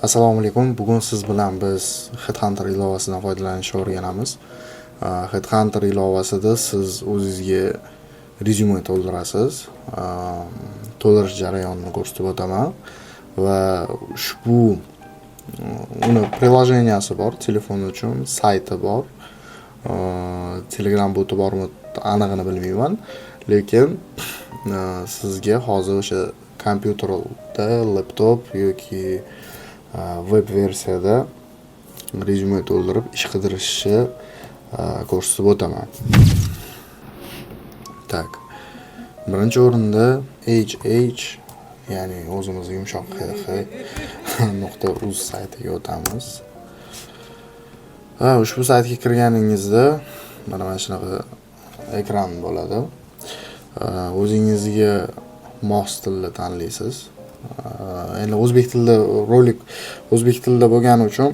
Assalomu alaykum. Bugun siz bilan biz Headhunter ilovasidan foydalanishni o'rganamiz. Headhunter ilovasida siz o'zingizga rezyume to'ldirasiz. To'ldirish jarayonini ko'rsatib o'taman va ushbu uni prilojeniyasi bor, telefon uchun sayti bor. Telegram boti bormi anig'ini bilmayman, lekin sizga hozir o'sha kompyuterda, laptop yoki web versiyada rezyume to'ldirib ish qidirishni ko'rsatib o'taman. Tak. Birinchi o'rinda hh, ya'ni o'zimiz yumshoq .uz saytiga o'tamiz. Ushbu saytga kirganingizda mana shunaqa ekran bo'ladi. O'zingizga mos tilni tanlaysiz. Endi o'zbek tilida rolik o'zbek tilida bo'lgani uchun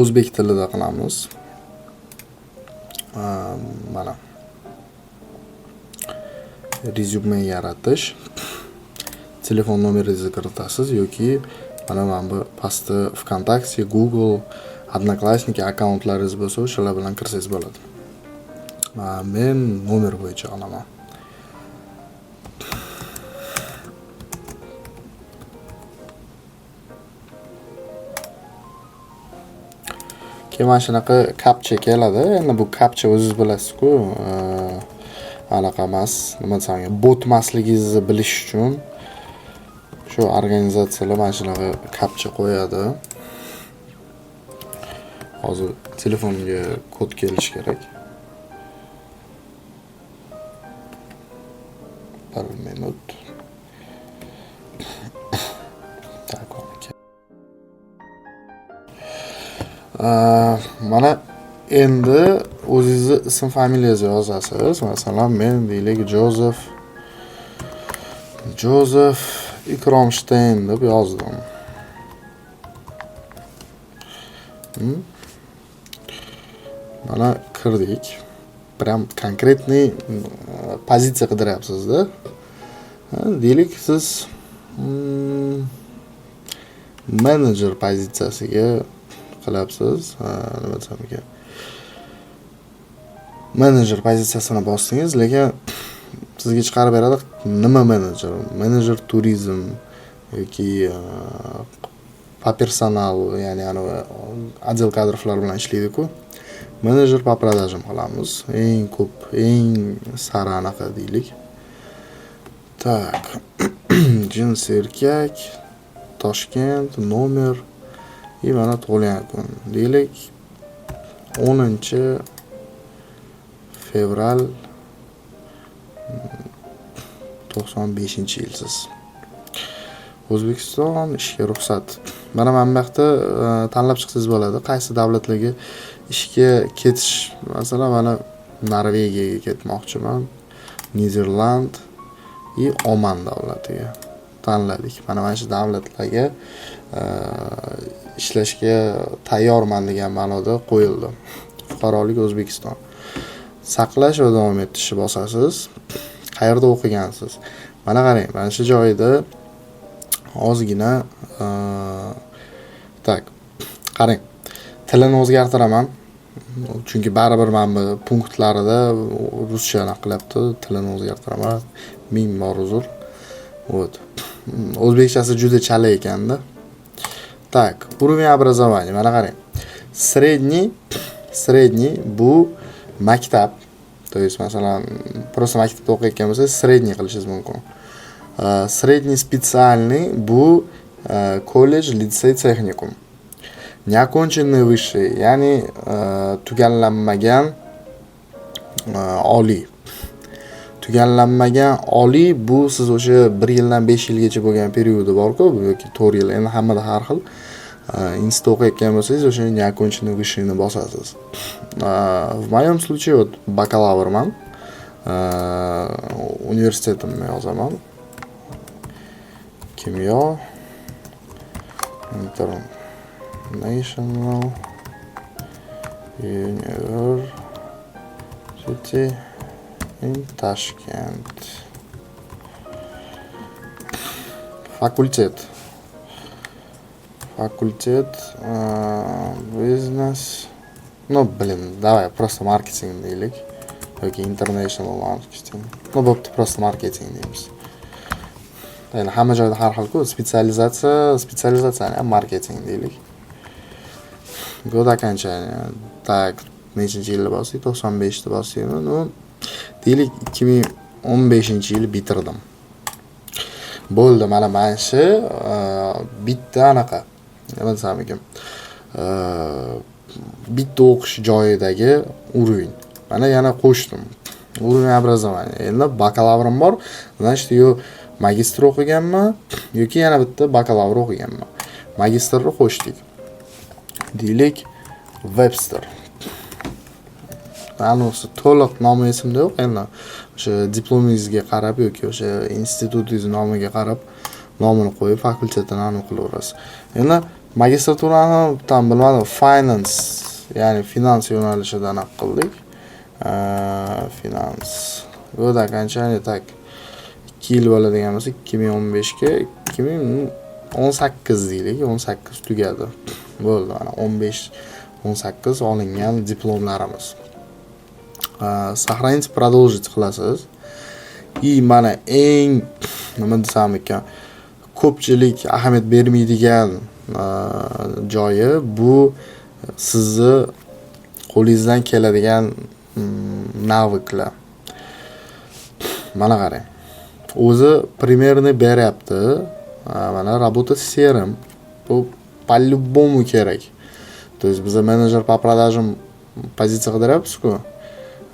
o'zbek tilida qilamiz. Mana rezyume yaratish, telefon nomeringizni kiritasiz yoki mana bu pastda VKontakte, Google, Odnoklassniki akkauntlaringiz bo'lsa, o'shalar bilan kirsangiz bo'ladi. Men nomer bo'yicha olaman. Mana shunaqa captcha keladi. Endi bu captcha o'zingiz bilasiz-ku, anaqa emas, nima desam, bot emasligingizni bilish uchun shu organizatsiyalar mana shunaqa captcha qo'yadi. Hozir telefonga kod kelishi kerak. 1 minut. Mana endi o'zingizni ism familiyangizni yozasiz. Masalan, men deylik Joseph Ikromstein deb yozdim. Mana kirdik. Прям konkretniy pozitsiya qidiryapsiz-da. Deylik siz menejer pozitsiyasiga qilyapsiz. Nima desam ekan? Menejer pozitsiyasini bosdingiz, lekin sizga chiqarib beradi nima menejer? Menejer turizm yoki po personal, ya'ni отдел kadrlar bilan ishlaydi-ku. Menejer po продажам qilamiz. Eng ko'p, eng sara anaqa deylik. Tak. Jins erkak, Toshkent, nomer и mana tug'ilgan kun. Deylik 10-fevral 95-yilsiz. O'zbekiston ishga ruxsat. Mana bu yoqda tanlab chiqsangiz bo'ladi, qaysi davlatlarga ishga ketish. Masalan, mana Norvegiyaga ketmoqchiman, Niderland va Oman davlatiga tanladik. Mana shu davlatlarga ishlashga tayyorman degan ma'noda qo'yildi. Fuqarolik O'zbekiston. Saqlash va davom etishni bosasiz. Qayerda o'qigansiz? Mana qarang, mana shu joyda ozgina tak. Qarang. Tilini o'zgartiraman. Chunki baribir men bu punktlarida ruscha qilyapti. Tilini o'zgartiraman. Ming bor uzr. Вот. O'zbekchasi juda chala ekanda. Так, уровень образования. Mana qarang. Средний bu maktab. То есть, masalan, просто maktabda o'qiyotgan bo'lsangiz, средний qilishingiz mumkin. Средний специальный bu kollej, litsey, texnikum. Неоконченный высший, ya'ni tugallanmagan oliy. Tugallanmagan oliy bu siz o'sha 1 yildan 5 yilgacha bo'lgan periodi bor-ku, yoki 4 yil. Endi hammada har xil. Institutda o'qiyotgan bo'lsangiz, o'sha неоконченный высшийni bosasiz. В моем случае вот bakalavrman. Universitetimni yozaman. Kimyo International University in Tashkent. Fakultet Fakultet, business. Ну, блин, давай, просто marketing deylik. Yoki international marketing. Ну, bo'pti, просто marketing deymiz. Yani hamma joyda har xil-ku, spetsializatsiyani ham marketing deylik. Gод окончания. Так, nechinchi yilda bosdik? 95da bosdikmi? Ну, deylik 2015-yili bitirdim. Bo'ldi, mana shu bitta anaqa, nima desam ekan? Bitta o'qish joyidagi уровень. Mana yana qo'shdim. Уровень образования. Endi bakalavrim bor. Значит, yo magistr o'qiganman yoki yana bitta bakalavr o'qiganman. Magistrni qo'shdik. Deylik Webster. Anisi to'liq nomi esimda yo'q. Endi o'sha diplomingizga qarab yoki o'sha institutingiz nomiga qarab nomini qo'yib fakultetini aniq qilaverasiz. Endi magistraturani tam bilmadim, finance, ya'ni finans yo'nalishidan qildik. Finans. Go'da qanchani tak 2 yil bo'ladigan bo'lsa 2015 ga 2018 deylik, 18 tugadi. Bo'ldi, mana 15-18 olingan diplomlarimiz. Сохранить, продолжить qilasiz. И mana eng nima desam ekan, ko'pchilik ahamiyat bermaydigan joyi bu sizni qo'lingizdan keladigan навыкlar. Mana qarang. O'zi примерно beryapti. Mana работа с CRM. Bu по-любому kerak. То есть biza менеджер по продажам pozitsiya qidiryapmiz-ku.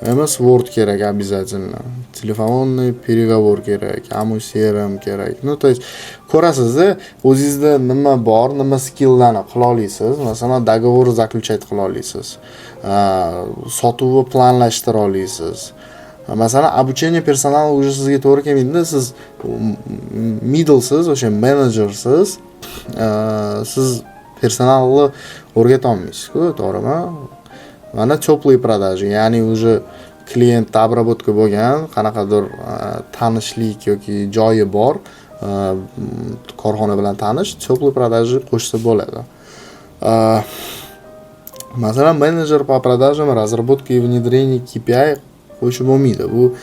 Emas Word kerak обязательно. Telefonный переговор kerak, amu CRM kerak. Ну, то есть ko'rasiz-da, o'zingizda nima bor, nima skilllarni qila olasiz. Masalan, договор заключать qila olasiz. Sotuvni planlashtira olasiz. Masalan, обучение персонала уже sizga to'g'ri kelmaydi. Siz middlesiz, o'sha menejersiz. Siz personalni o'rgata olmaysiz-ku, to'g'rimi? Mana теплые продажи, ya'ni уже kliyentda обработка bo'lgan, qanaqadir tanishlik yoki joyi bor, korxona bilan tanish, теплые продажи qo'shsa bo'ladi. Masalan, менеджер по продажам, разработке и внедрению KPI qo'shib bo'lmaydi. Bu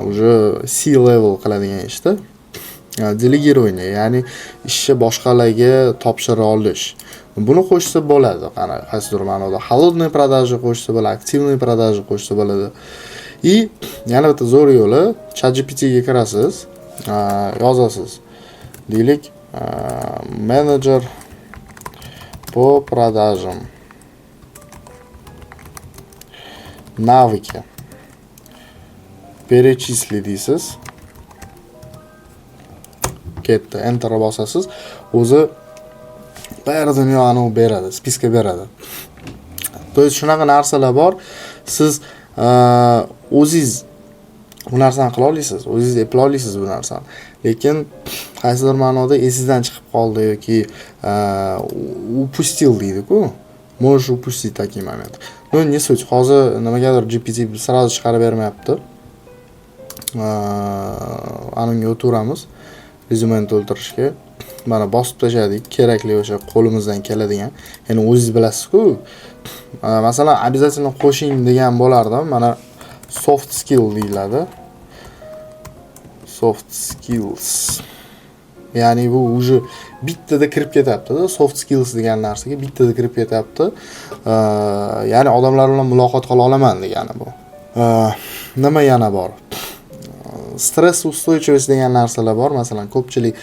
уже C-level qiladigan ishda. Delegirovание, ya'ni ishni boshqalarga topshira olish. Buni qo'shsa bo'ladi. Qani, qaysidir ma'noda холодные продажи qo'shsa bo'ladi, активные продажи qo'shsa bo'ladi. И yana bitta zo'r yo'li, ChatGPT ga kirasiz, yozasiz. Deylik, менеджер по продажам. Навыки. Перечисли deysiz. Ketdi, enter bosasiz. O'zi bir dunyoni beradi, spiska beradi. То есть shunaqa narsalar bor. Siz o'zingiz bu narsani qila olasiz, o'zingiz eplay olasiz bu narsani. Lekin qaysidir ma'noda esingizdan chiqib qoldi yoki упустил deydi-ku. Можешь упустить такие моменты. Ну, не суть. Hozir nimagadir GPT sразу chiqarib bermayapti. Anunga o'tiramiz. Rezyumeni to'ldirishga. Mana bosib tashladik, kerakli o'sha qo'limizdan keladigan. Ya'ni o'zingiz bilasiz-ku. Masalan, обязательно qo'shing degan bo'lardim. Mana soft skill deyiladi. Soft skills. Ya'ni bu уже bittada kirib ketyapti-da. Soft skills degan narsaga bittada kirib ketyapti. Ya'ni odamlar bilan muloqot qila olaman degani bu. Nima yana bor? Stress устойчивость degan narsalar bor. Masalan, ko'pchilik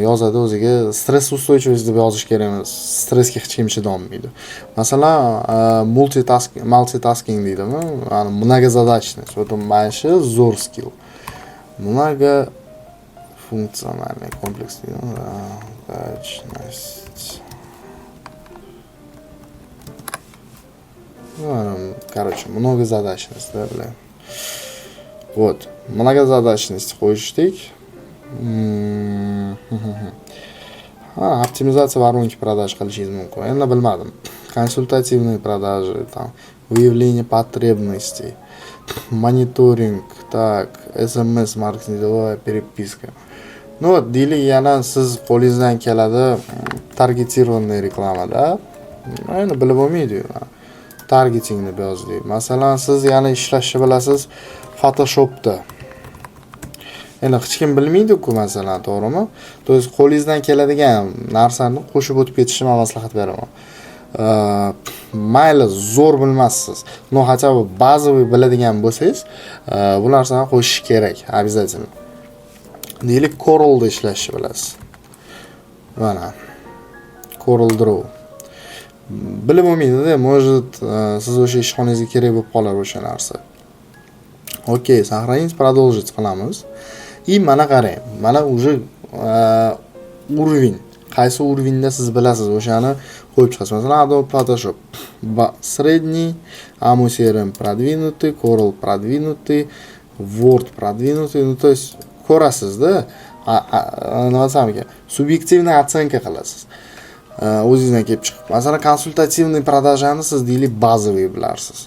yozadi o'ziga stress устойчивость deb yozish kerak emas. Stressga hech kim chidolmaydi. Masalan, multitasking deydimi? Ya'ni многозадачность. Вот mana shu zo'r skill. Многофункциональный комплекс deydimi? Задачность. Короче, многозадачность, да, бля. Вот. Многозадачность qo'yishdik. Оптимизация воронки продаж qilishingiz mumkin. Endi bilmadim. Консультативные продажи, там, выявление потребностей, мониторинг, так, SMS маркетинговая переписка. No, deylik yana siz qo'lingizdan keladi targetированный reklamada. Endi bilib bo'lmaydi-yu. Targetingni yozdik. Masalan, siz yana ishlashni bilasiz Photoshopda. Endi hech kim bilmaydi-ku masalan, to'g'rimi? To есть qo'lingizdan keladigan narsani qo'shib o'tib ketishni men maslahat beraman. Mayli zo'r bilmassiz, no хотя бы bazaviy biladigan bo'lsangiz, bu narsani qo'shish kerak, обязательно. Deylik Corel'da ishlashni bilasiz. Mana. Corel Draw. Bilib bo'lmaydi-da, может, siz o'sha ishxonangizga kerak bo'lib qolar o'sha narsa. Okey, сохранить, продолжить qilamiz. И mana qarang, mana уже уровень. Qaysi уровеньda siz bilasiz, o'shani qo'yib chiqasiz. Masalan, Adobe Photoshop средний, AMO CRM продвинутый, Corel продвинутый, Word продвинутый. Ну, то есть ko'rasiz-da, nima desam ekan, subyektivniy оценка qilasiz. O'zingizdan kelib chiqib. Masalan, konsultativniy продажani siz deylik bazaviy bilarsiz.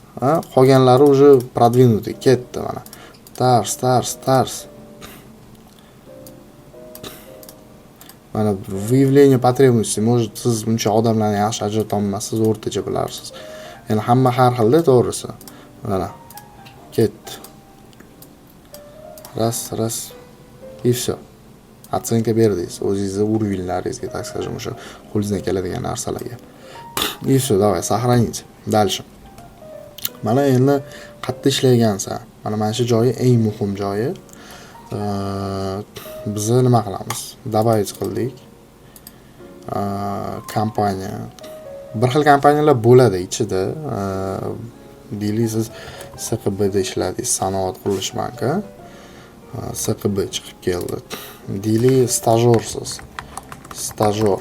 Qolganlari уже продвинутый ketdi mana. Stars. Mana выявление потребностей. Может, siz buncha odamlarni yaxshi ajrata olmassiz, o'rtacha bilarsiz. Ya'ni hamma har xilda, to'g'risi. Mana ketdi. Ras. И всё. Оценка berdingiz o'zingizning уровеньlaringizga, так скажем, o'sha qo'lingizdan keladigan narsalarga. И всё, давай, сохранить. Дальше. Mana endi qayerda ishlaygansan? Mana shu joyi eng muhim joyi. Biz nima qilamiz? Добавить qildik. Kompaniya. Bir xil kompaniyalar bo'ladi ichida. Deylik siz SQBda ishladingiz, Sanoat qurilish banki. SQB chiqib keldi. Deylik stajyorsiz. Stajyor.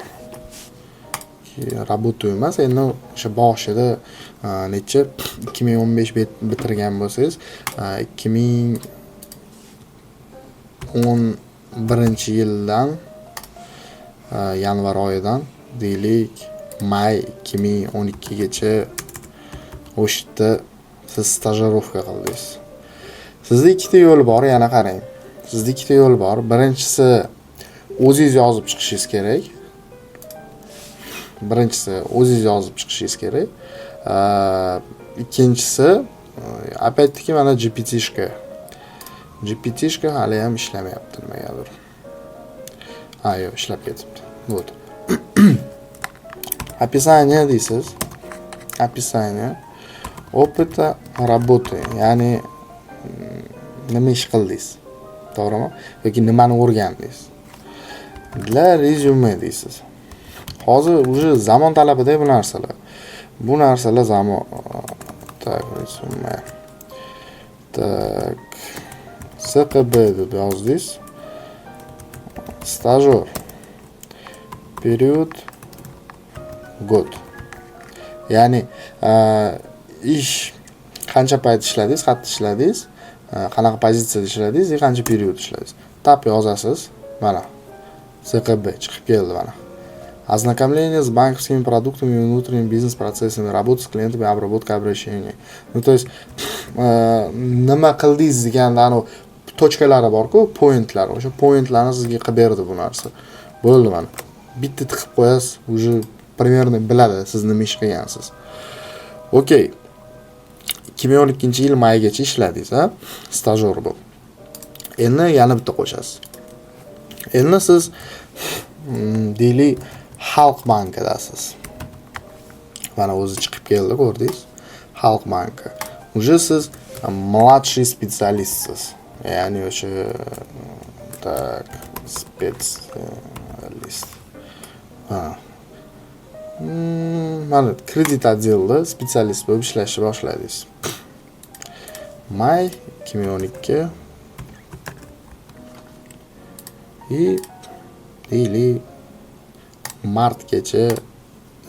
Работаю emas, endi o'sha boshida necha 2015 bitirgan bo'lsangiz, 2011-yildan yanvar oyidan deylik may 2012 gacha o'shda siz stajirovka qildingiz. Sizda ikkita yo'l bor, yana qarang. Sizda ikkita yo'l bor. Birinchisi o'zingiz yozib chiqishingiz kerak. Ikkinchisi опять-таки mana GPT-shka. GPT-shka hali ham ishlamayapti nimagadir. Yo'q, ishlab ketibdi. Вот. Описание deysiz. Описание опыта работы. Ya'ni nima ish qildingiz? To'g'rimi? Yoki nimani o'rgandingiz? Для resume deysiz. Hozir уже zamon talabida bu narsalar. Bu narsalar zamon. Tak, resume. Tak. SQB deb yozdingiz. Stajyor. Период. God. Ya'ni ish qancha payt ishladingiz, qayerda ishladingiz, qanaqa pozitsiyada ishladingiz, qancha period ishladingiz. Tap yozasiz. Mana. SQB chiqib keldi mana. Ознакомление с банковскими продуктами и внутренними бизнес-процессами, работа с клиентами, обработка обращений. Ну, то есть, nima qildingiz deganda tochkalari bor-ku, pointlar. O'sha pointlarni sizga qilib berdi bu narsa. Bo'ldi mana. Bitta tiqib qo'yasiz, уже примерно biladi siz nima ish qilgansiz. Okey. 2012-yil maygacha ishladingiz, stajyor bo'lib. Endi yana bitta qo'shasiz. Endi siz deylik Xalq bankidasiz. Mana o'zi chiqib keldi, ko'rdingiz? Xalq banki. Уже siz mладший специалистsiz. Ya'ni o'sha tak специалист. Mana kredit отделida специалист bo'lib ishlashni boshladingiz. May 2012 и deylik martgacha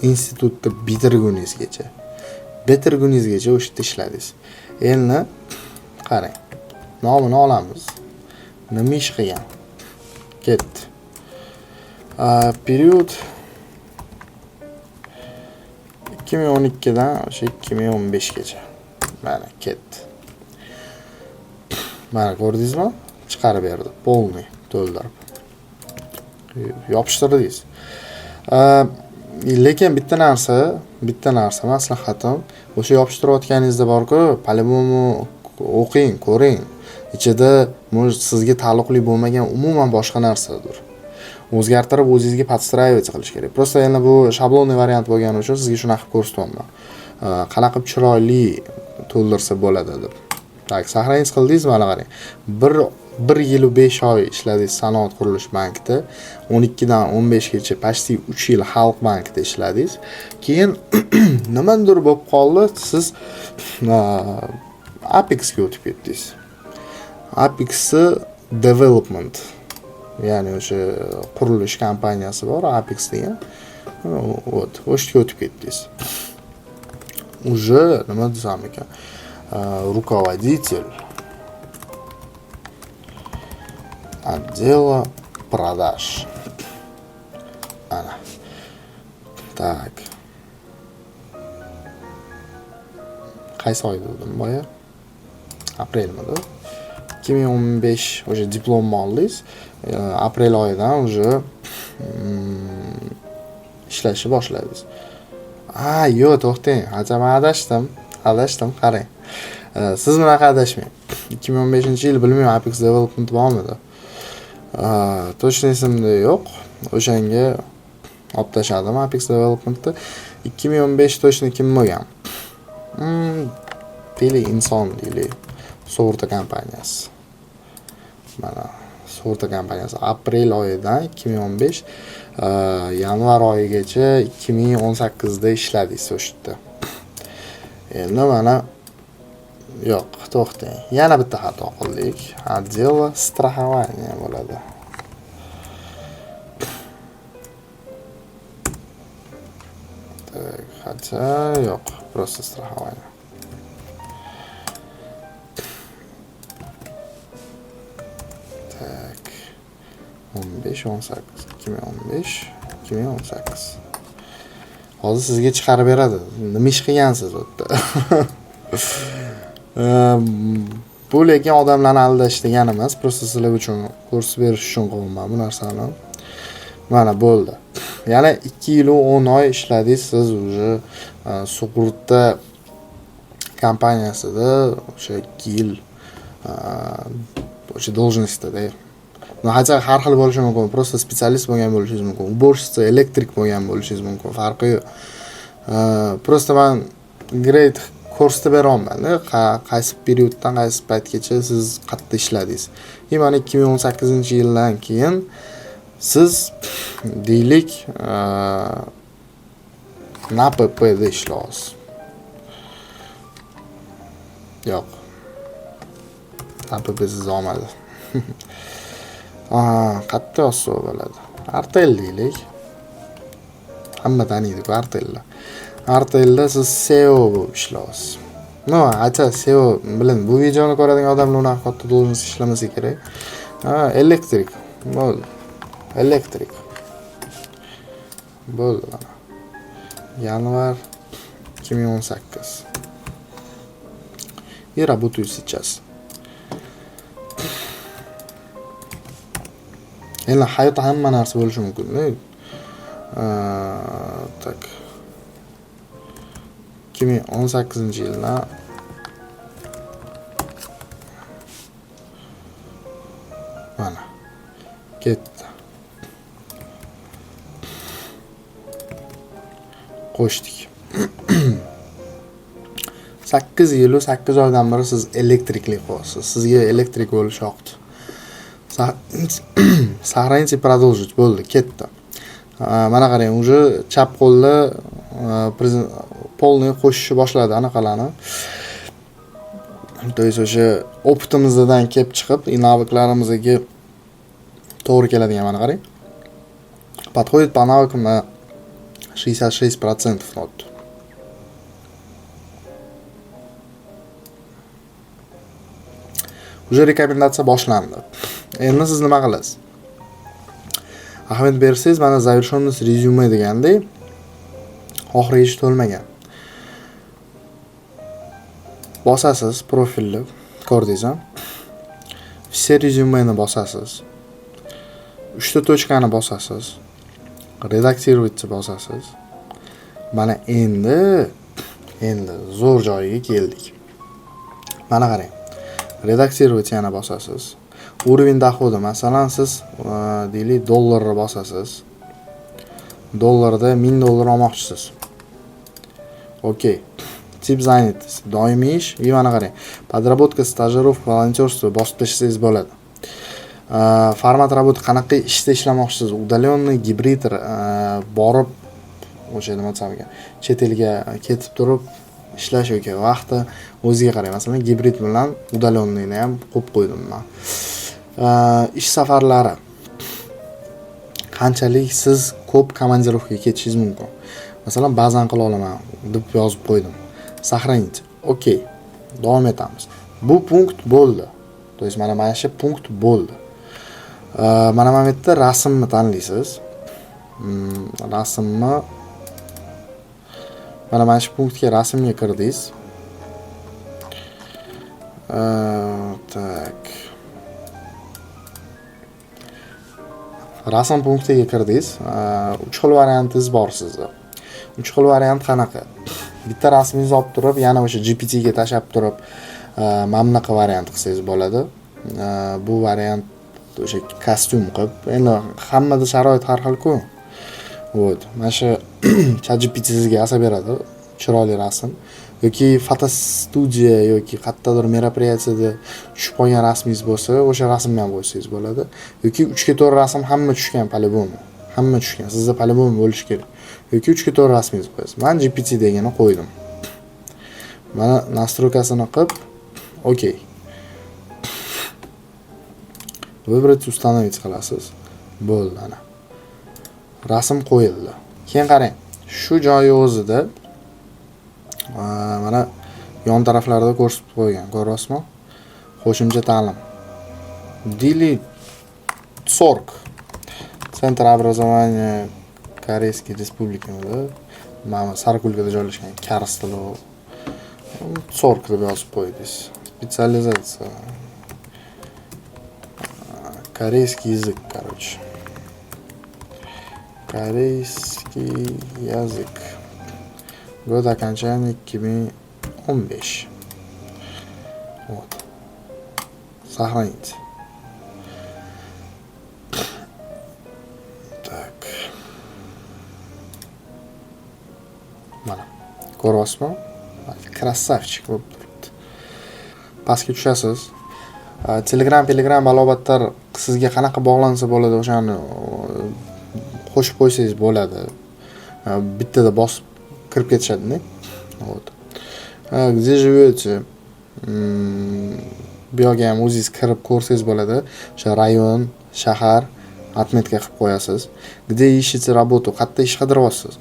institutda bitirguningizgacha o'sha yerda ishladingiz. Endi qarang. Nomini olamiz. Nima ish qilgan? Ketdi. Period 2012 dan o'sha 2015 gacha. Mana ketdi. Mana ko'rdingizmi? Chiqarib berdi. Полный to'ldirib. yopishtirdingiz. Lekin bitta narsa maslahatim, o'sha yopishtirayotganingizda bor-ku, по-любому o'qing, ko'ring. Ichida sizga taalluqli bo'lmagan umuman boshqa narsadir. O'zgartirib o'zingizga подстраивать qilish kerak. Просто yana bu shablonniy variant bo'lgani uchun sizga shunaqa qilib ko'rsatyapman. Qanaqa chiroyli to'ldirsa bo'ladi deb. Tak, saqlangiz qildingiz, mana qarang. 1 yil 5 oy ishladingiz Sanoat qurilish bankida, 12 dan 15 gacha почти 3 yil Xalq bankida ishladingiz. Keyin nimadir bo'lib qoldi, siz Apex ga o'tib ketdingiz. Apex Development, ya'ni o'sha qurilish kompaniyasi bor, Apex degan. O'shga o'tib ketdingiz. Уже nima desam ekan? Руководитель отдела продаж. Ana. Так. Qaysi oyda dedim boya? Aprelmidi? 2015 o'sha diplomni oldingiz. Aprel oyidan o'sha ishlashni boshladingiz. Yo'q, to'xtang. Ajab adashdim, qarang. Siz bunaqa adashmang. 2015-yil bilmayman, Apex Development bormidi? Точно esimda yo'q. O'shanga olib tashladim Apex Developmentni. 2015 точно kim bo'lgan? Deylik, inson deylik. Sug'urta kompaniyasi. Mana sug'urta kompaniyasi aprel oyidan 2015 yanvar oyigacha 2018 da ishladingiz o'sha yerda. Endi mana yo'q, to'xtang. Yana bitta xato qildik. Отдела страхования bo'ladi. Так, хотя yo'q, просто страхование. Так. 2018. Hozir sizga chiqarib beradi. Nima ish qilgansiz u yerda? Bu lekin odamlarni aldash degani emas, просто sizlar uchun kurs berish uchun qilganman bu narsani. Mana bo'ldi. Yana 2 yil 10 oy ishladingiz siz уже sug'urta kompaniyasida o'sha 2 yil o'sha должностьda. Hatto har xil bo'lishi mumkin. Просто specialist bo'lgan bo'lishingiz mumkin. Уборщица, elektrik bo'lgan bo'lishingiz mumkin. Farqi yo'q. Просто men grade kursda beraman. Qaysi perioddan qaysi paytgacha siz qayerda ishladingiz. Mana 2018-yildan keyin siz deylik NAPP'da ishlaysiz. Yo'q. NAPP'siz olmadi. Qayerda yozsa bo'ladi? Artel deylik. Hamma taniydi Artelni. Artelda siz SEO bo'lib ishlaysiz. Ayta SEO bilan bu videoni ko'radigan odamlar unaqa katta должность ishlamasa kerak. Elektrik. Bo'ldi. Elektrik. Bo'ldi mana. Yanvar 2018. И работаю сейчас. Endi hayotda hamma narsa bo'lishi mumkin. Tak. 2018-yilda mana ketdi. Qo'shdik. 8 yil 8 oydan beri siz elektriklik qo'yasiz. Sizga elektrik bo'lish yoqdi. Сохранить и продолжить bo'ldi, ketdi. Mana qarang, уже chap qo'lda polni qo'shishni boshladi anaqalarni. То есть o'sha opitimizdan kelib chiqib, naviklarimizga to'g'ri keladigan mana qarang. Подходит по навыкам на 66% not. Уже rekomendatsiya boshlandi. Endi siz nima qilasiz? Ahamiyat bersangiz, mana завершенность resume deganda oxirigacha to'lmagan. Bosasiz profilni, ko'rdingizmi? Все resume'ni bosasiz. uchta tochkani bosasiz. Redaktirovitni bosasiz. Mana endi zo'r joyiga keldik. Mana qarang. Redaktirovit yana bosasiz. Уровень дохода, masalan siz deylik dollarni bosasiz. Dollarda $1000 olmoqchisiz. Okey. Tip занятость, doimiy ish. И mana qarang. Подработка, стажировка, волонтерство bosib tashlasangiz bo'ladi. Format работы qanaqa ishda ishlamoqchisiz? Удаленный, gibrid, borib o'sha nima desam ekan, chet elga ketib turib ishlash yoki vaqti o'ziga qarang. Masalan, gibrid bilan udaleniyni ham qo'yib qo'ydim men. Ish safarlari. Qanchalik siz ko'p komandirovkaga ketishingiz mumkin. Masalan, ba'zan qila olaman deb yozib qo'ydim. Сохранить. Okey. Davom etamiz. Bu punkt bo'ldi. То есть mana shu punkt bo'ldi. Mana bu yerda rasmni tanlaysiz. Rasmni mana shu punktga rasmga kirdingiz. Tak. Rasm punktiga kirdingiz. 3 xil variantingiz bor sizda. 3 xil variant qanaqa? Bitta rasmingizni olib turib, yana o'sha GPT ga tashab turib, mana bunaqa variant qilsangiz bo'ladi. Bu variant o'sha kostyum qilib, endi hammada sharoit har xil-ku. Вот. Mana shu ChatGPT sizga yasab beradi, chiroyli rasm. Yoki fotostudiya yoki qayerdadir мероприятияda tushib qolgan rasmingiz bo'lsa, o'sha rasmni ham qo'ysangiz bo'ladi. Yoki 3 ga 4 rasm hamma tushgan полигон. Hamma tushgan. Sizda полигон bo'lishi kerak. Yoki 3 ga 4 rasmingizni qo'yasiz. Men GPT deganini qo'ydim. Mana настройкасini qilib, okey. Выбрать установить qilasiz. Bo'ldi ana. Rasm qo'yildi. Keyin qarang. Shu joyi o'zida mana yon taraflarda ko'rsatib qo'ygan. Ko'ryapsizmi? Qo'shimcha ta'lim. Delete 40. Центр образования Корейской Республики. Mana Sarkulkada joylashgan Kars tili 40 deb yozib qo'ydingiz. Специализация. Корейский язык, короче. Корейский язык. Год окончания 2015. Вот. Сохранить. Так. Mana. Ko'ryapsizmi? Krasavchik bo'lib turibdi. Pastga tushasiz. Telegram balobatlar sizga qanaqa bog'lansa bo'ladi, o'shani qo'shib qo'ysangiz bo'ladi. Bittada bosib kirib ketishadi-da. Вот. Где живете? Bu yerga ham o'zingiz kirib ko'rsangiz bo'ladi. O'sha rayon, shahar отметка qilib qo'yasiz. Где ищете работу? Qayerda ish qidiryapsiz?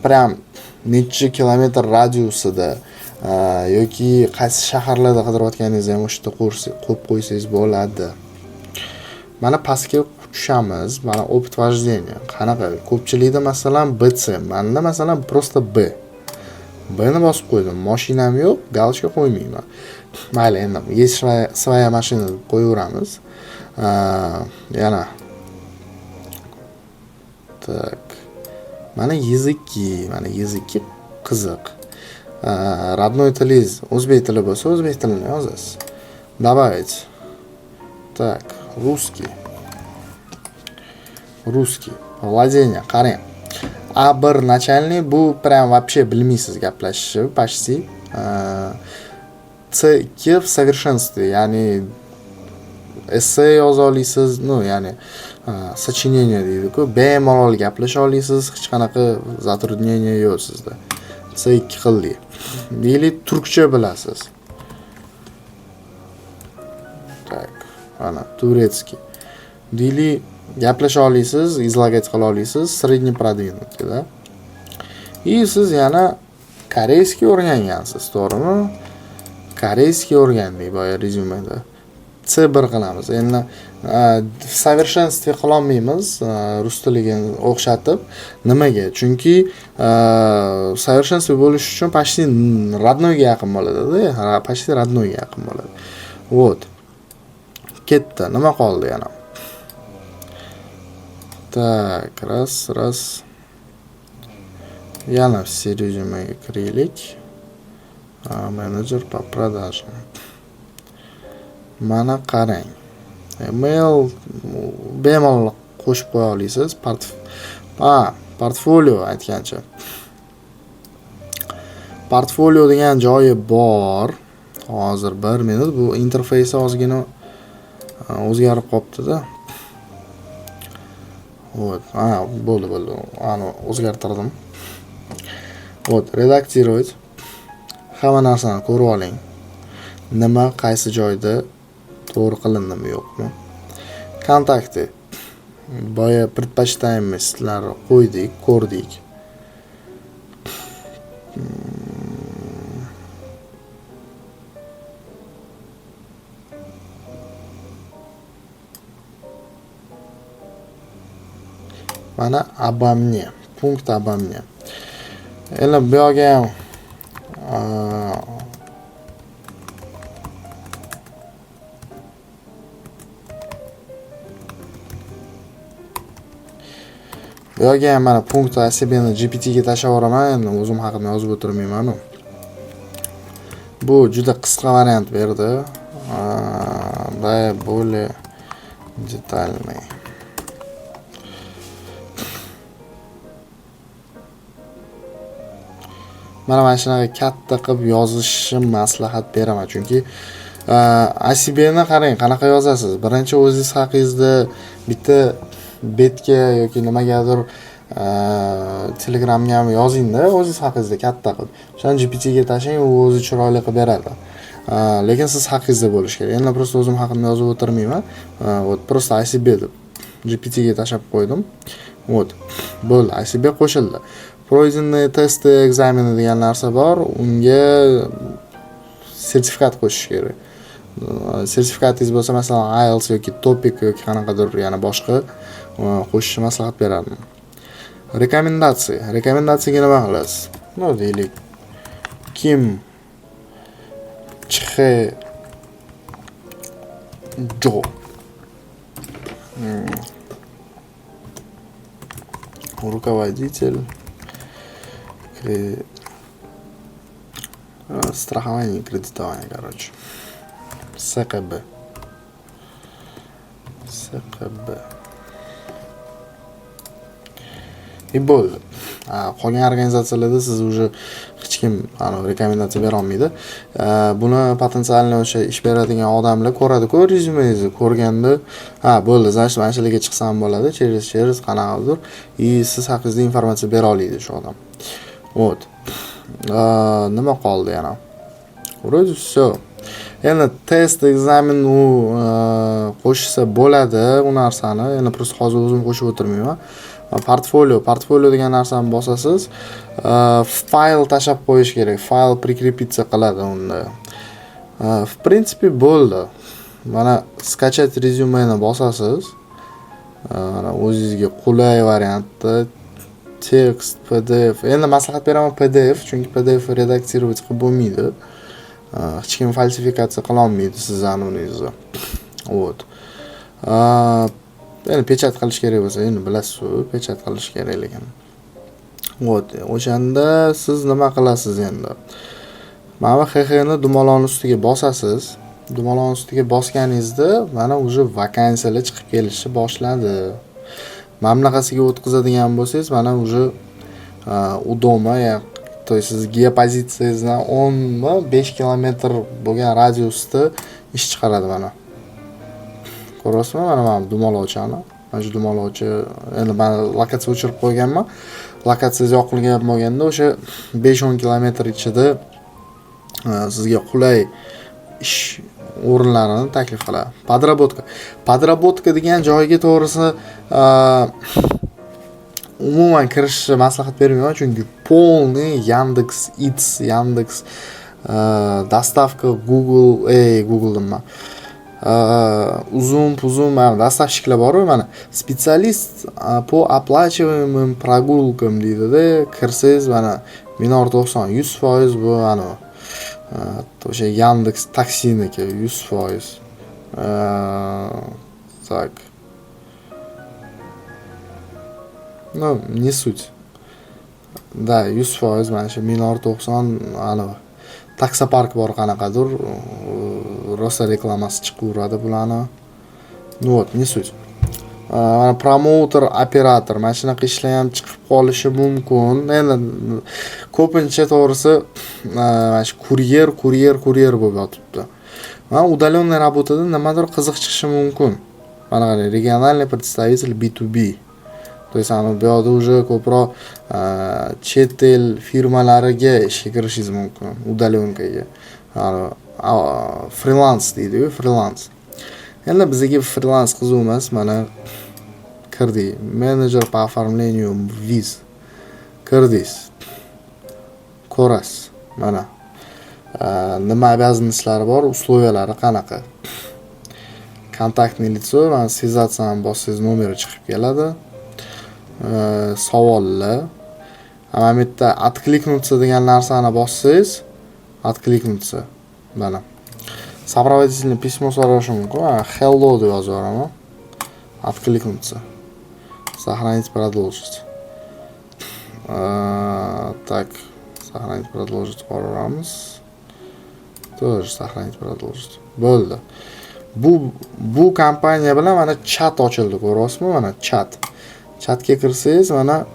Прям necha kilometr radiusida yoki qaysi shaharlarda qidirayotganingizni ham o'sha yerda qo'yib qo'ysangiz bo'ladi. Mana pastga tushamiz. Mana опыт вождения. Qanaqa? Ko'pchilikda masalan BC, menda masalan просто B. Bni bosib qo'ydim. Mashinam yo'q, galочка qo'ymayman. Mayli, endi есть своя mashina deb qo'yaveramiz. Yana. Так. Mana языки qiziq. Родной tilingiz o'zbek tili bo'lsa, o'zbek tilini yozasiz. Добавить. Так, русский. Владение. Qarang. A1 начальный bu прям вообще bilmaysiz gaplashishni, почти. C2 в совершенстве, ya'ni essay yoza olasiz, ya'ni сочинение deydi-ku, bemalol gaplasha olasiz, hech qanaqa затруднение yo'q sizda. C2 qildik. Deylik turkcha bilasiz. Так, ana турецкий. Deylik gaplasha olasiz, izлагать qila olasiz, средний продвинутый, da. И siz yana koreyskiy o'rgangansiz, to'g'rimi? Koreyskiy o'rgandik boya rezyumeda. C1 qilamiz. Endi в совершенстве qila olmaymiz, rus tiliga o'xshatib. Nimaga? Chunki в совершенстве bo'lish uchun почти роднойga yaqin bo'ladi-da, почти роднойga yaqin bo'ladi. Вот. Ketdi. Nima qoldi yana? Tak, ras. Yana все rezyumega kiraylik. Manager по продажам. Mana qarang. Email bemalol qo'shib qo'ya olasiz. Portfolio aytgancha. Portfolio degan joyi bor. Hozir 1 minut bu interfeysi ozgina o'zgarib qopti-da. Вот, bo'ldi. Ani o'zgartirdim. Вот, redaktировать. Hamma narsani ko'rib oling. Nima qaysi joyda to'g'ri qilindimi yo'qmi? Kontakti. Boya предпочитаемостьlar qo'ydik, ko'rdik. Mana обо мне. Punkt обо мне. Endi bu yerga ham bu yerga ham mana punkt asbni GPT ga tashlab yuboraman. Endi o'zim haqimda yozib o'tirmayman. Bu juda qisqa variant berdi. Более детальный. Mana shunaqa katta qilib yozishni maslahat beraman, chunki ACBni qarang, qanaqa yozasiz. Birinchi o'zingiz haqingizda bitta betga yoki nimagadir Telegramga ham yozing-da, o'zingiz haqingizda katta qilib. O'shani GPT ga tashlang, u o'zi chiroyli qilib beradi. Lekin siz haqingizda bo'lish kerak. Endi просто o'zim haqimda yozib o'tirmayman. Вот просто ACB deb GPT ga tashlab qo'ydim. Вот. Bo'ldi, ACB qo'shildi. Пройденные тесты экзамены degan narsa bor, unga sertifikat qo'shish kerak. Sertifikatingiz bo'lsa, masalan, IELTS yoki TOEIC yoki qanaqadir yana boshqa qo'shishni maslahat berardim. Rekomendatsiyaga nima qilasiz? No deylik. Kim Chxe Jo руководитель страхование и кредитование, короче. СКБ. И bo'ldi. Qolgan organizatsiyalarda siz уже hech kim rekomendatsiya bera olmaydi. Buni potensialni o'sha ish beradigan odamlar ko'radi-ku, rezyumengizni ko'rganda, bo'ldi, значит, mana shularga chiqsam bo'ladi, через qanaqadir, siz haqingizda informatsiya bera oladi shu odam. Вот. Nima qoldi yana? Вроде всё. Endi test ekzamen u qo'shsa bo'ladi u narsani. Endi просто hozir o'zim qo'shib o'tirmayman. Portfolio degan narsani bosasiz, fayl tashab qo'yish kerak. Fayl прикрепиться qiladi unda. В принципе bo'ldi. Mana skачать rezyumeni bosasiz. Mana o'zingizga qulay variantda tekst, PDF. Endi maslahat beraman PDF, chunki PDF redaksировать qilib bo'lmaydi. Hech kim falsifikatsiya qila olmaydi sizning uningizni. Вот. Endi pechat qilish kerak bo'lsa, endi bilasiz-ku, pechat qilish kerakligini. Вот, o'shanda siz nima qilasiz endi? Mana XX ni dumaloq ustiga bosasiz. Dumaloq ustiga bosganingizda mana уже vakansiyalar chiqib kelishni boshladi. Mana bunaqasiga o'tkazadigan bo'lsangiz, mana уже удома, то есть siz geopozitsiyangizdan 10-5 kilometr bo'lgan radiusda ish chiqaradi mana. Ko'rasizmi? Mana dumaloqchani. Mana shu dumaloqcha, endi men lokatsiya o'chirib qo'yganman. Lokatsiya yoqilgan bo'lganda o'sha 5-10 kilometr ichida sizga qulay ish o'rinlarini taklif qiladi. Podработка degan joyga to'g'risi umuman kirishni maslahat bermayman, chunki полный Яндекс.Its, Яндекс доставка, Google nima. Uzun dostavщикlar bor, mana специалист по оплачиваемым прогулкам deydi-da, kirsangiz mana Minor 90 100% bu ana o'sha Яндекс taksiniki 100%. Так. No, не sуть. Da, 100% mana shu Minor 90 anavi taksopark bor qanaqadir, rosa reklamasi chiqaveradi bularni. Ну вот, не sуть. Promouter, operator mana shunaqa ishlar ham chiqib qolishi mumkin. Endi ko'pincha to'g'risi mana shu kuryer bo'lib yotibdi. Удаленная работада nimadir qiziq chiqishi mumkin. Mana qarang, regionальный представитель B2B. То есть bu yoqda уже ko'proq chet el firmalariga ishga kirishingiz mumkin, udalenkaga. Freelance deydi-ku, freelance. Endi bizga freelance qiziq emas, mana kirdik. Menejer по оформлению виз. Kirdingiz. Ko'rasiz. Mana nima обязанностьlari bor, условиялari qanaqa. Kontaktni litso, mana связаться bossangiz nomeri chiqib keladi. Savollar. Mana bu yerda откликнуться degan narsani bossangiz, откликнуться. Mana. Сопроводительное письмо so'rashi mumkin. Hello deb yozaman. Откликнуться. Сохранить, продолжить. Так, сохранить, продолжить qo'yamiz. Тоже сохранить, продолжить. Bo'ldi. Bu kompaniya bilan mana chat ochildi, ko'ryapsizmi? Mana chat. Chatga kirsangiz, mana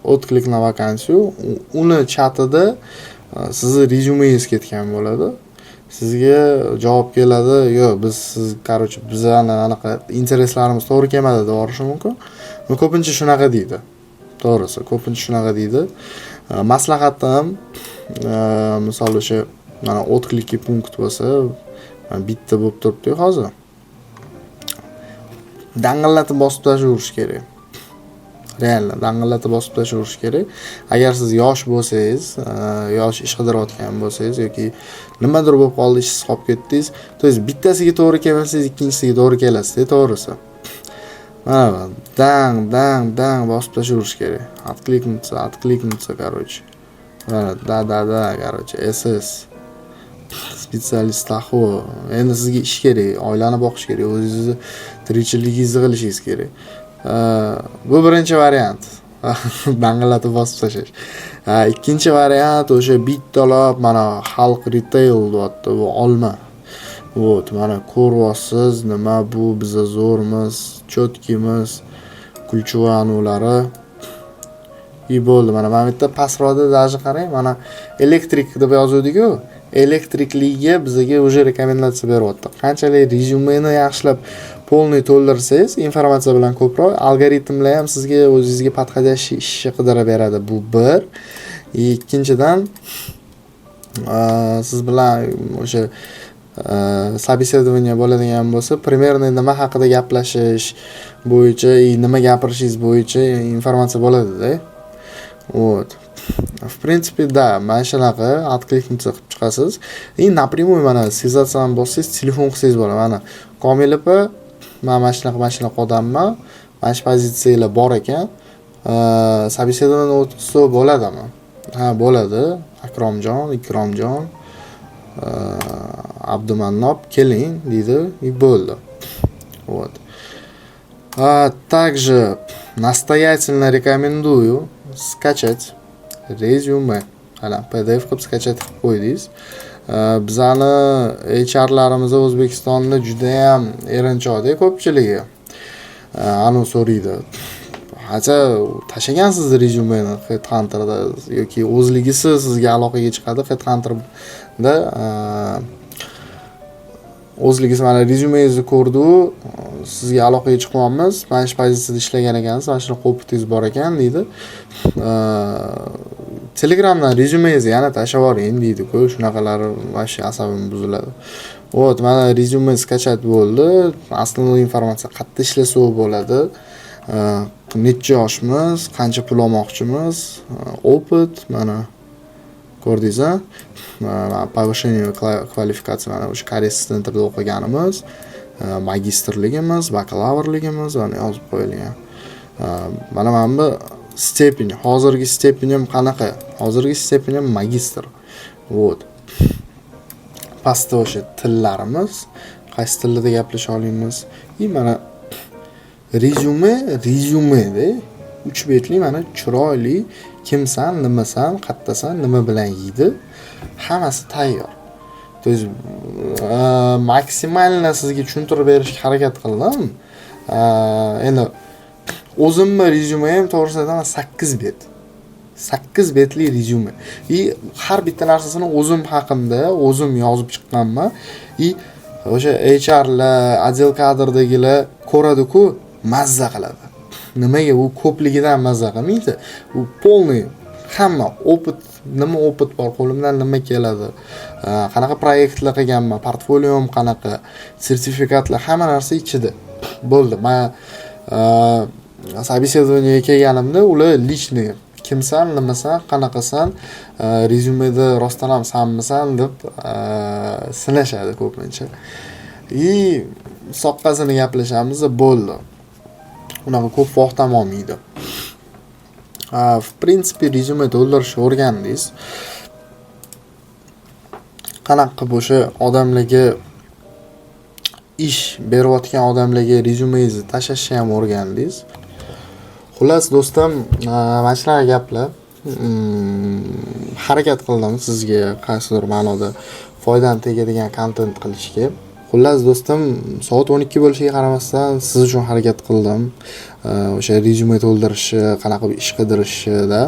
отклик на вакансию. Uni chatida sizni rezyumengiz ketgan bo'ladi. Sizga javob keladi, yo'q, biz siz, короче, bizlarning anaqa intereslarimiz to'g'ri kelmadi deb yorishi mumkin. Ko'pincha shunaqa deydi. To'g'risi, ko'pincha shunaqa deydi. Maslahatim, misol o'sha mana отклики punkt bo'lsa, bitta bo'lib turibdi hozir. Dang'illatib bosib tashlaverish kerak. Reально dang'illatib bosib tashlaverish kerak. Agar siz yosh bo'lsangiz, yosh ish qidirayotgan bo'lsangiz yoki nimadir bo'lib qoldi, ishsiz qolib ketdingiz, to есть bittasiga to'g'ri kelmasangiz, ikkinchisiga to'g'ri kelasiz, to'g'risi. Mana dang bosib tashlaverish kerak. Откликнуться, короче. Da, короче, SS specialist taxo. Endi sizga ish kerak, oilani boqish kerak, o'zingizni tirikchiligingizni qilishingiz kerak. Bu birinchi variant. Dang'illatib bosib tashlash. Ikkinchi variant o'sha bittalab mana xalq retail deyapti, bu olma. Вот, mana ko'ryapsiz, nima bu, biz zo'rmiz, cho'tkimiz, ключевой anulari. Bo'ldi. Mana bu yerda pastroqda даже qarang, mana elektrik deb yozuvdik-ku. Elektrikligiga bizga уже rekomendatsiya beryapti. Qanchalik rezyumeni yaxshilab полный to'ldirsangiz, informatsiya bilan ko'proq algoritmlar ham sizga o'zingizga подходящий ishni qidirib beradi. Bu bir. Ikkinchidan siz bilan o'sha собеседование bo'ladigan bo'lsa, примерно nima haqida gaplashish bo'yicha, nima gapirishingiz bo'yicha informatsiya bo'ladi-da. Вот. В принципе, да, mana shunaqa откликнуться qilib chiqasiz. Напрямую mana связаться bo'lsangiz, telefon qilsangiz bo'ladi. Mana Komil opa, men mana shunaqa odamman. Mana shu pozitsiyalar bor ekan. Собеседование o'tsa bo'ladimi? Ha, bo'ladi. Ikromjon, Abdumannob keling deydi, bo'ldi. Вот. Также настоятельно рекомендую скачать rezyume. Mana PDF qilib skachat qilib qo'ydingiz. Bizani HRlarimiz O'zbekistonda juda ham erinchoqda ko'pchiligi. Anu so'raydi. Hacha tashagansiz rezyumeni Headhunterda yoki o'zligisi sizga aloqaga chiqadi Headhunterda. O'zligisi mana rezyumengizni ko'rdi, sizga aloqaga chiqmoqmiz, mana shu pozitsiyada ishlagan ekansiz, mana shunaqa opitingiz bor ekan deydi. Telegramdan rezyumengizni yana tashlab yuboring deydi-ku, shunaqalari vashi asabim buziladi. Вот, mana rezyume skachat bo'ldi. Asosiy informatsiya qayerda ishlasa bo'ladi. Necha yoshmiz, qancha pul olmoqchimiz, opit, mana ko'rdingiz-a? Повышение kvalifikatsiya, mana o'sha Koreys centerda o'qiganimiz, magistrligimiz, bakalavrligimiz mana yozib qo'yilgan. Mana bu stepeni, hozirgi stepenim qanaqa? Hozirgi stepenim magistr. Вот. Pastda o'sha tillarimiz, qaysi tilda gaplasha olamiz. Mana rezyumeda 3 betli mana chiroyli kimsan, nimasan, qayerdasan, nima bilan yeydi, hammasi tayyor. То есть maksimalni sizga tushuntirib berishga harakat qildim. Endi o'zimni rezyumem to'g'risida aytaman 8 bet. 8 betli rezyume. Har bitta narsasini o'zim haqimda o'zim yozib chiqqanman. O'sha HRlar, отдел kadrdagilar ko'radi-ku, mazza qiladi. Nimaga u ko'pligidan mazza qilmaydi? U полный hamma opit, nima opit bor, qo'limdan nima keladi, qanaqa proyektlar qilganman, portfoliyom qanaqa, sertifikatlar, hamma narsa ichida. Bo'ldi. Men собеседованиеga kelganimda ular личный kimsan, nimasan, qanaqasan, rezyumeda rostdan ham sanmisan deb sinashadi ko'pincha. Soqqasini gaplashamiz, bo'ldi. Unaqa ko'p vaqt ham olmaydi. В принципе, rezyume to'ldirishni o'rgandingiz. Qanaqa qilib o'sha odamlarga ish berayotgan odamlarga rezyumengizni tashlashni ham o'rgandingiz. Xullas do'stim, mana shunaqa gaplar. Harakat qildim sizga qaysidir ma'noda foydam tegadigan kontent qilishga. Xullas do'stim, soat 12 bo'lishiga qaramasdan siz uchun harakat qildim. O'sha rezyume to'ldirishni, qanaqa bir ish qidirishda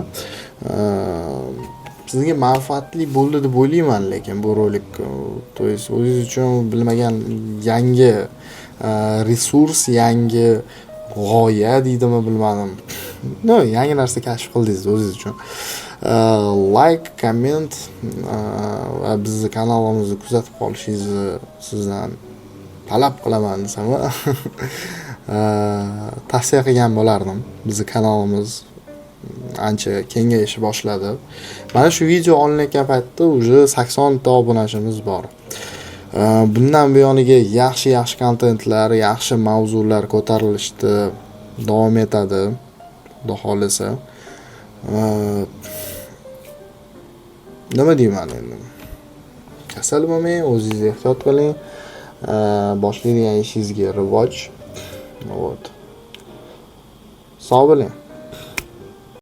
sizga manfaatli bo'ldi deb o'ylayman, lekin bu rolik, to есть o'zingiz uchun bilmagan yangi resurs, yangi g'oya deydimi bilmadim. Yangi narsa kashf qildingiz o'zingiz uchun. Like, comment va bizni kanalimizni kuzatib qolishingizni sizdan talab qilaman desam, tavsiya qilgan bo'lardim. Bizni kanalimiz ancha kengayishni boshladi. Mana shu video olinayotgan paytda уже 80 ta obunachimiz bor. Bundan buyoniga yaxshi kontentlar, yaxshi mavzular ko'tarilishda davom etadi, xudo xolasa. Nima deyman endi? Kasal bo'lmang, o'zingizni ehtiyot qiling. Boshlaydigan ishingizga rivoj. Вот. Sog' bo'ling.